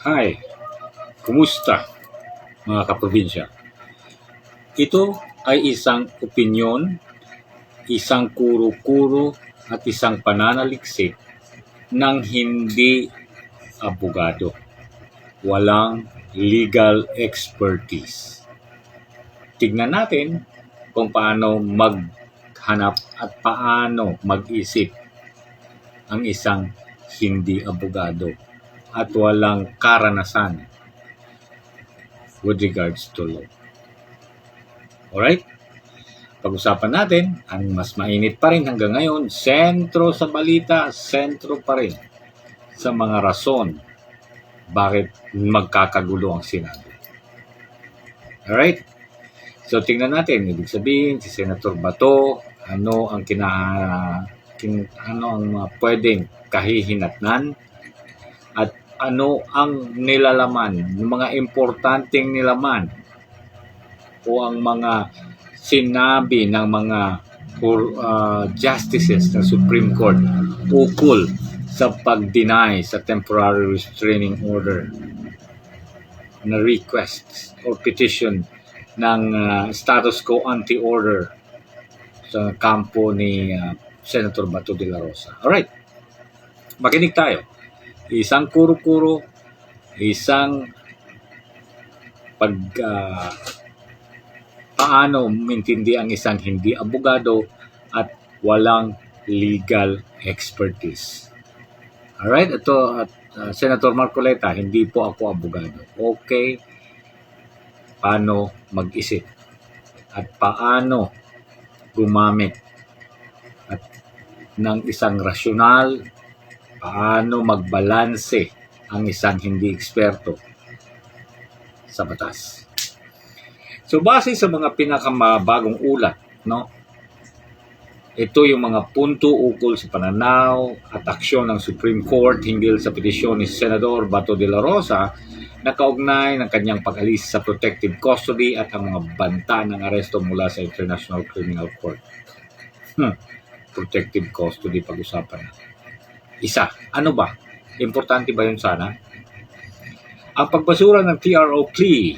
Hi, kumusta mga kaprobinsya? Ito ay isang opinyon, isang kuro-kuro at isang pananaliksik ng hindi abogado. Walang legal expertise. Tignan natin kung paano maghanap at paano mag-isip ang isang hindi abogado at walang karanasan with regards to law. Alright? Pag-usapan natin, ang mas mainit pa rin hanggang ngayon, sentro sa balita, sentro pa rin sa mga rason bakit magkakagulo ang Senado. Alright? So, tingnan natin, ibig sabihin, si Senator Bato, ano ang pwedeng kahihinatnan at ano ang nilalaman, yung mga importanteng nilaman o ang mga sinabi ng mga justices ng Supreme Court ukol sa pag-deny sa temporary restraining order na request or petition ng status quo anti-order sa kampo ni Senator Bato de la Rosa. Alright, makinig tayo. Isang kuro-kuro, isang paano mintindi ang isang hindi abogado at walang legal expertise. Alright, ito Senator Marcoleta, hindi po ako abogado. Okay, paano mag-isip at paano gumamit at ng isang rasyonal, paano magbalanse ang isang hindi eksperto sa batas. So base sa mga pinakamabagong ulat, no? Ito yung mga punto ukol sa pananaw at aksyon ng Supreme Court hinggil sa petisyon ni Senador Bato de la Rosa na kaugnay ng kanyang pag-alis sa protective custody at ang mga banta ng aresto mula sa International Criminal Court. Protective custody pag-usapan na. Isa, ano ba? Importante ba yun sana? Ang pagbasura ng TRO plea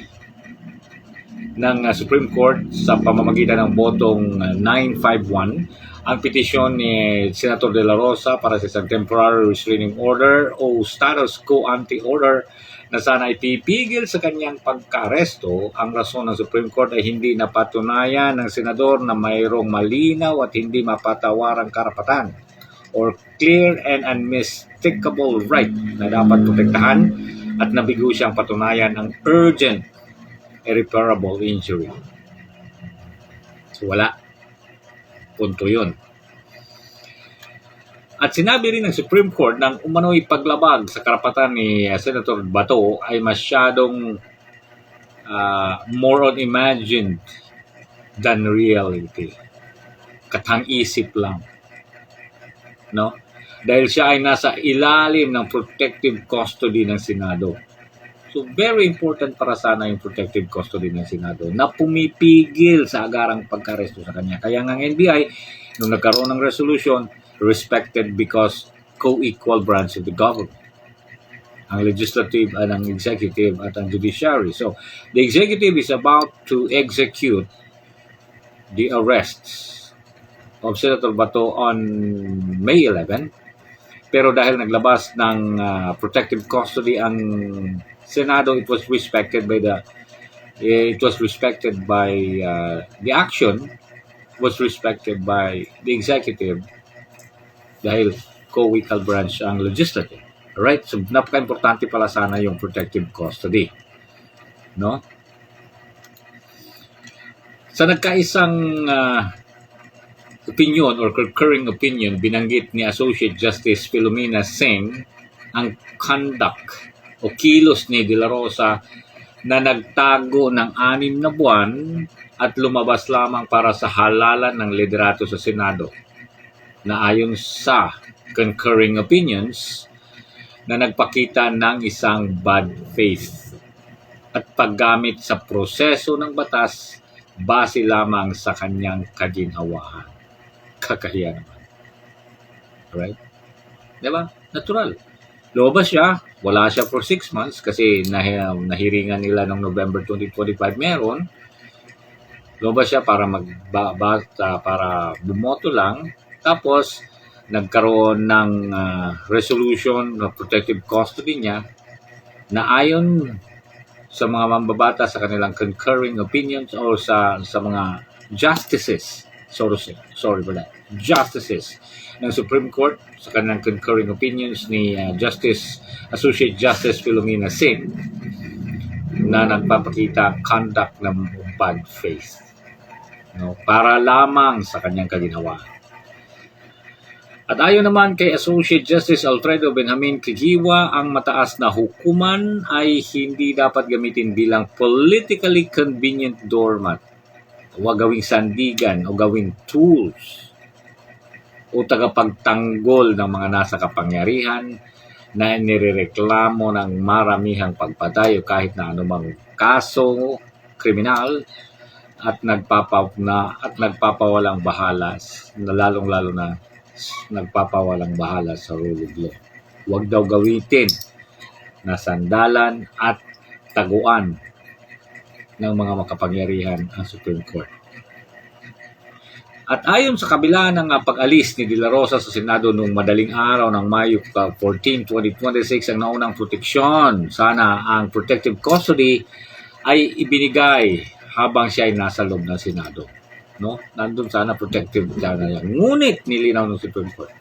ng Supreme Court sa pamamagitan ng botong 951 ang petisyon ni Senator De La Rosa para sa isang temporary restraining order o status quo anti-order na sana ipipigil sa kanyang pagka-aresto. Ang rason ng Supreme Court ay hindi napatunayan ng senador na mayroong malinaw at hindi mapatawarang karapatan or clear and unmistakable right na dapat protektahan at nabigo siyang patunayan ang urgent irreparable injury. So wala. Punto yun. At sinabi rin ng Supreme Court ng umano'y paglabag sa karapatan ni Senator Bato ay masyadong more on imagined than reality. Katang-isip lang. No? Dahil siya ay nasa ilalim ng protective custody ng Senado. So very important para sana yung protective custody ng Senado na pumipigil sa agarang pagkaresto sa kanya. Kaya nga NBI, nung nagkaroon ng resolution, respected because co-equal branch of the government. Ang legislative at ang executive at ang judiciary. So, the executive is about to execute the arrests of Senator Bato on May 11. Pero dahil naglabas ng protective custody ang Senado, it was respected by the action was respected by the executive dahil co-equal branch ang legislative. Alright? So, napaka-importante pala sana yung protective custody. No? Sa nagkaisang opinion or concurring opinion, binanggit ni Associate Justice Philomena Singh ang conduct o kilos ni De La Rosa na nagtago ng 6 na buwan at lumabas lamang para sa halalan ng liderato sa Senado na ayon sa concurring opinions na nagpakita ng isang bad faith at paggamit sa proseso ng batas base lamang sa kanyang kaginhawaan. Kakahiya naman. Right? Diba? Natural. Lumabas siya, wala siya for 6 months kasi nahiringan nila ng November 2025 meron. Lumabas siya para para bumoto lang. Tapos, nagkaroon ng resolution na protective custody niya na ayon sa mga mambabata sa kanilang concurring opinions o sa mga justices, sorry for that, justices ng Supreme Court sa kanilang concurring opinions ni Associate Justice Philomena Singh na nagpapakita conduct ng bad faith, no, para lamang sa kanyang kaginawa. At ayon naman kay Associate Justice Alfredo Benjamin Kigiwa, ang mataas na hukuman ay hindi dapat gamitin bilang politically convenient doormat o gawing sandigan o gawing tools o tagapagtanggol ng mga nasa kapangyarihan na nirereklamo ng maramihang pagpatay o kahit na anumang kaso kriminal at nagpapawalang bahala na lalong-lalo na nagpapawalang bahala sa rule of law. Huwag daw gawitin na sandalan at taguan ng mga makapangyarihan ang Supreme Court. At ayon sa kabila ng pag-alis ni De La Rosa sa Senado noong madaling araw ng Mayo 14, 2026, ang naunang proteksyon, sana ang protective custody, ay ibinigay habang siya ay nasa loob ng Senado. No? Nandun sana protective sana yan. Ngunit nilinaw ng Supreme Court.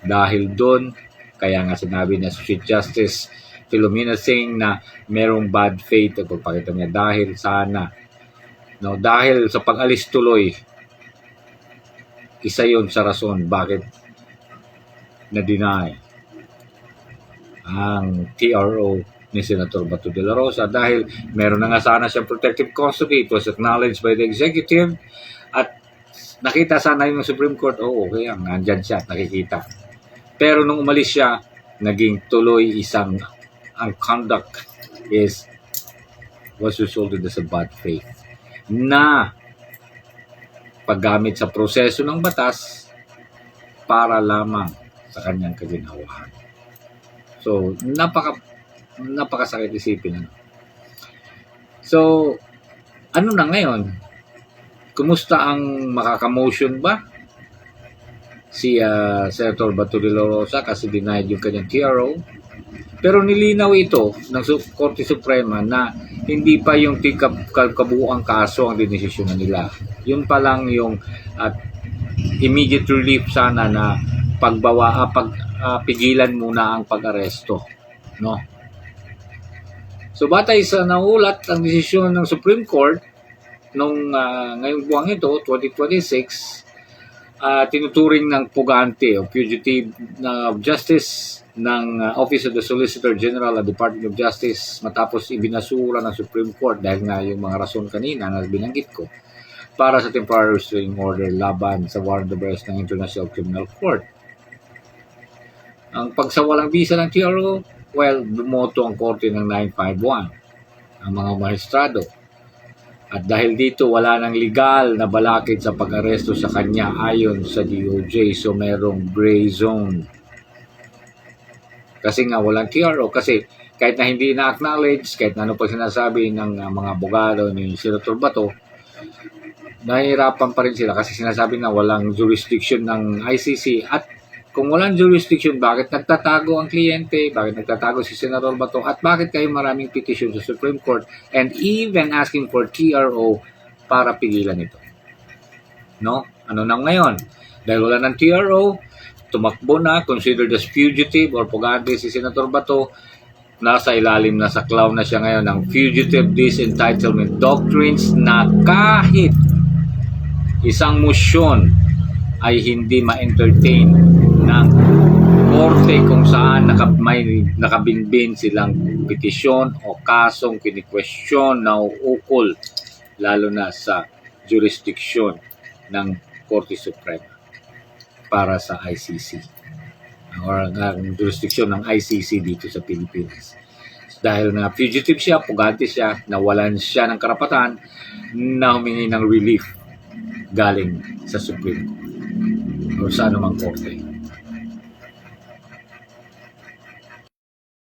Dahil doon, kaya nga sinabi ni Associate Justice Philomena Singh na merong bad faith at pagpakita niya dahil sana, no, dahil sa pag-alis tuloy, isa yun sa rason bakit na-deny ang TRO ni Senator Bato de la Rosa dahil meron na nga sana siyang protective custody. It was acknowledged by the executive at nakita sana yung Supreme Court, okay, nandyan siya, nakikita. Pero nung umalis siya, naging tuloy ang conduct was resulted as a bad faith na paggamit sa proseso ng batas para lamang sa kanyang kaginawahan. So, napakasakit isipin. So, ano na ngayon? Kumusta ang makakamotion ba? Si Senator Bato de la Rosa kasi denied yung kanyang TRO. Pero nilinaw ito ng Korte Suprema na hindi pa yung kabuuang kaso ang dinesisyonan nila. Yun pa lang yung immediate relief sana na pigilan muna ang pag-aresto. No? So batay sa naulat ang desisyon ng Supreme Court nung ngayong buwang ito, 2026, tinuturing ng pugante o fugitive na justice ng Office of the Solicitor General at Department of Justice matapos ibinasura ng Supreme Court dahil nga yung mga rason kanina na binanggit ko para sa temporary restraining order laban sa warrant of arrest ng International Criminal Court. Ang pagsawalang bisa ng TRO, bumoto ang korte ng 951 ang mga maestrado. At dahil dito wala nang legal na balakid sa pag-aresto sa kanya ayon sa DOJ, so merong gray zone. Kasi nga walang TRO, kasi kahit na hindi na-acknowledge, kahit na ano pa sinasabi ng mga abogado ni Senator Bato, nahihirapan pa rin sila kasi sinasabi na walang jurisdiction ng ICC. At kung walang jurisdiction, bakit nagtatago ang kliyente? Bakit nagtatago si Senator Bato? At bakit kayo maraming petition sa Supreme Court and even asking for TRO para pigilan ito? No? Ano na ngayon? Dahil wala ng TRO, tumakbo na, considered as fugitive or pugante si Senator Bato, nasa ilalim na sa cloud na siya ngayon ng fugitive disentitlement doctrines na kahit isang motion ay hindi ma-entertain ng korte kung saan may nakabinbin silang petisyon o kasong kini-question na uukol lalo na sa jurisdiction ng Korte Suprema para sa ICC or ang jurisdiction ng ICC dito sa Pilipinas. Dahil na fugitive siya, pugante siya, nawalan siya ng karapatan na humingi ng relief galing sa Supreme Court o sa anumang korte.